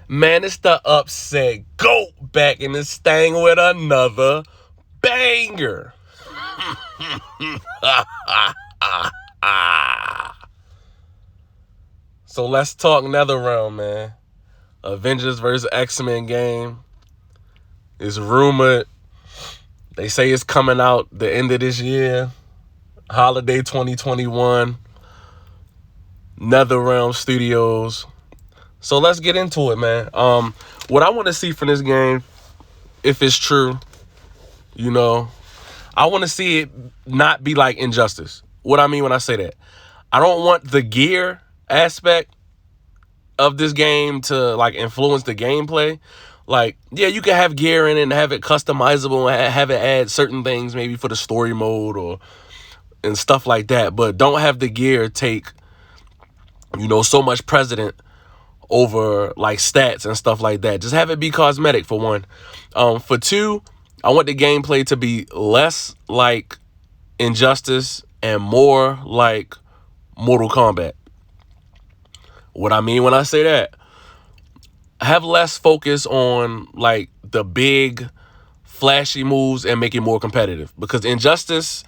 Man, it's the upset goat back in this thing with another banger. So let's talk Netherealm, man. Avengers vs. X-Men game is rumored. They say it's coming out the end of this year. Holiday 2021. Netherealm Studios. So let's get into it, man. What I want to see from this game, if it's true, I want to see it not be like Injustice. What I mean when I say that, I don't want the gear aspect of this game to like influence the gameplay. Like, yeah, you can have gear in it and have it customizable and have it add certain things maybe for the story mode and stuff like that. But don't have the gear take, so much precedent over like stats and stuff like that. Just have it be cosmetic for one. For two, I want the gameplay to be less like Injustice and more like Mortal Kombat. What I mean when I say that, have less focus on like the big flashy moves and make it more competitive. Because Injustice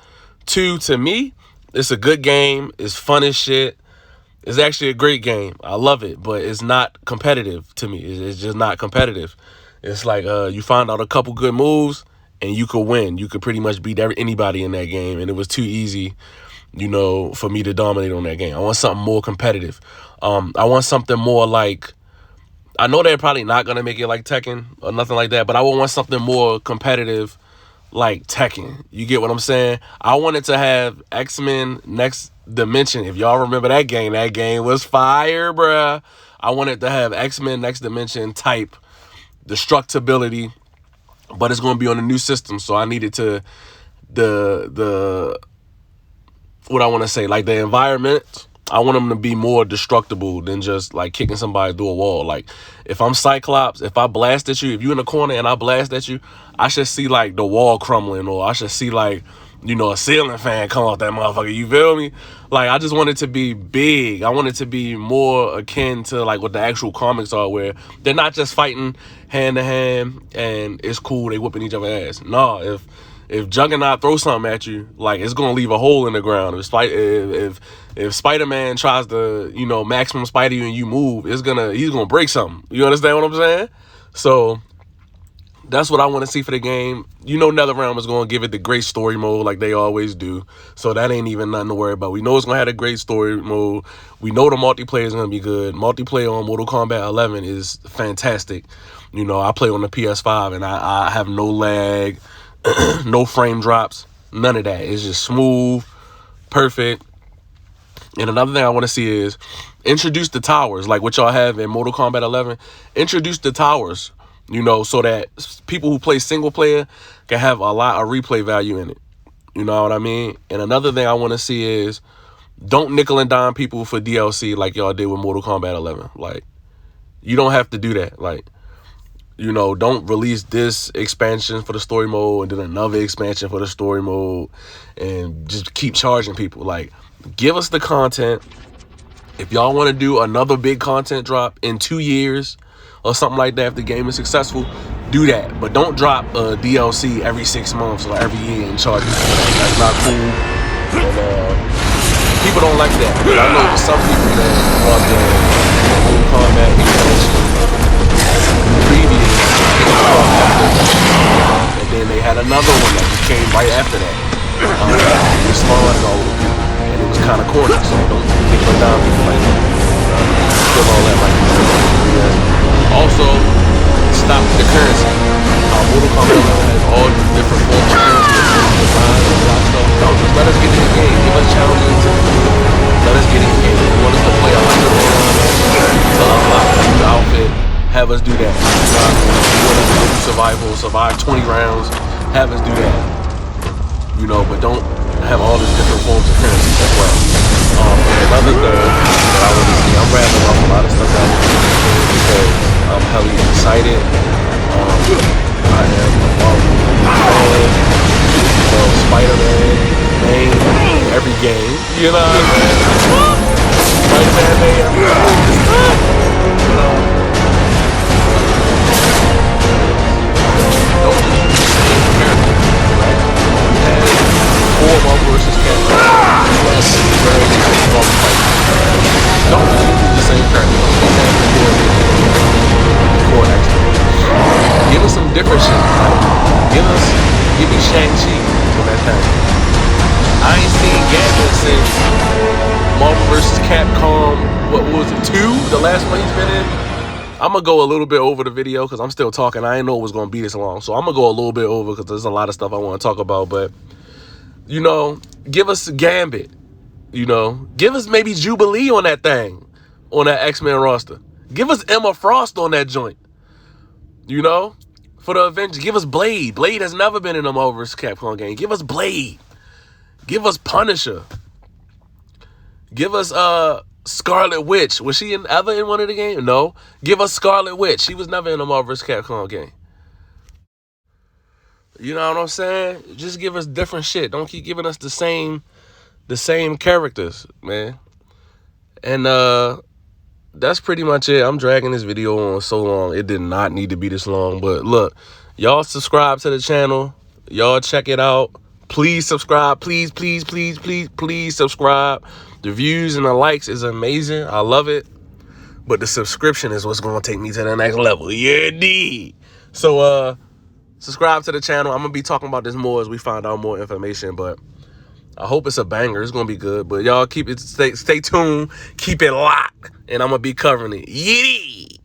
2, to me, it's a good game. It's fun as shit. It's actually a great game. I love it, but it's not competitive to me. It's just not competitive. It's like you find out a couple good moves and you could win. You could pretty much beat anybody in that game, and it was too easy, for me to dominate on that game. I want something more competitive. I want something more like, I know they're probably not going to make it like Tekken or nothing like that, but I would want something more competitive like Tekken. You get what I'm saying? I wanted to have X-Men Next Dimension. If y'all remember that game was fire, bruh. I wanted to have X-Men Next Dimension type destructibility, but it's going to be on a new system, so I needed to what I want to say, like the environment, I want them to be more destructible than just like kicking somebody through a wall. Like if I'm Cyclops, if I blast at you, if you're in the corner and I blast at you, I should see like the wall crumbling, or I should see like, a ceiling fan come off that motherfucker. You feel me? Like, I just want it to be big. I want it to be more akin to like what the actual comics are, where they're not just fighting hand to hand and it's cool, they whooping each other ass. No, if Juggernaut throws something at you, like, it's gonna leave a hole in the ground. If Spider-Man tries to, maximum Spider you and you move, he's gonna break something. You understand what I'm saying? So that's what I want to see for the game. Netherealm is going to give it the great story mode like they always do. So that ain't even nothing to worry about. We know it's going to have a great story mode. We know the multiplayer is going to be good. Multiplayer on Mortal Kombat 11 is fantastic. I play on the PS5 and I have no lag, no frame drops, none of that. It's just smooth, perfect. And another thing I want to see is introduce the towers, like what y'all have in Mortal Kombat 11. Introduce the towers, so that people who play single player can have a lot of replay value in it. You know what I mean? And another thing I want to see is don't nickel and dime people for DLC like y'all did with Mortal Kombat 11. Like, you don't have to do that. Like, don't release this expansion for the story mode and then another expansion for the story mode and just keep charging people. Like, give us the content. If y'all want to do another big content drop in 2 years or something like that, if the game is successful, do that. But don't drop a DLC every 6 months or every year and charge us for that. That's not cool. And people don't like that. But I know there's some people that love the Mortal Kombat expansion previous, and then they had another one that just came right after that. It spawned all over people, and it was kind of corny. So don't nickel and dime people like that. Still all that like that. Also, stop the currency. Mortal Kombat has all these different forms of currency, designs, and a lot of stuff. No, just let us get in the game. Give us challenges. Let us get in the game. If you want us to play 100 rounds to unlock a new outfit, have us do that. If you want us to do survival, survive 20 rounds, have us do that. But don't have all these different forms of currency as well. Another thing that I want to see, I'm rattling off a lot of stuff out because I'm hella excited. I am Spider-Man, main, every game. You know what I mean? Spider-Man, main, every game. different shit. Like, give me Shang-Chi on that thing. I ain't seen Gambit since Marvel vs. Capcom, what was it, 2? The last one he's been in. I'm going to go a little bit over the video because I'm still talking. I didn't know it was going to be this long. So I'm going to go a little bit over because there's a lot of stuff I want to talk about. But, you know, give us Gambit. You know, give us maybe Jubilee on that thing, on that X-Men roster. Give us Emma Frost on that joint. You know, for the Avengers. Give us Blade. Blade has never been in a Marvel vs. Capcom game. Give us Blade. Give us Punisher. Give us Scarlet Witch. Was she ever in one of the games? No. Give us Scarlet Witch. She was never in a Marvel vs. Capcom game. You know what I'm saying? Just give us different shit. Don't keep giving us the same characters, man. And that's pretty much it. I'm dragging this video on so long. It did not need to be this long. But look, y'all subscribe to the channel. Y'all check it out. Please subscribe. Please, please, please, please, please subscribe. The views and the likes is amazing. I love it. But the subscription is what's going to take me to the next level. Yeah, indeed. So, subscribe to the channel. I'm going to be talking about this more as we find out more information. But I hope it's a banger. It's going to be good. But y'all keep it, stay tuned. Keep it locked. And I'm going to be covering it. Yee!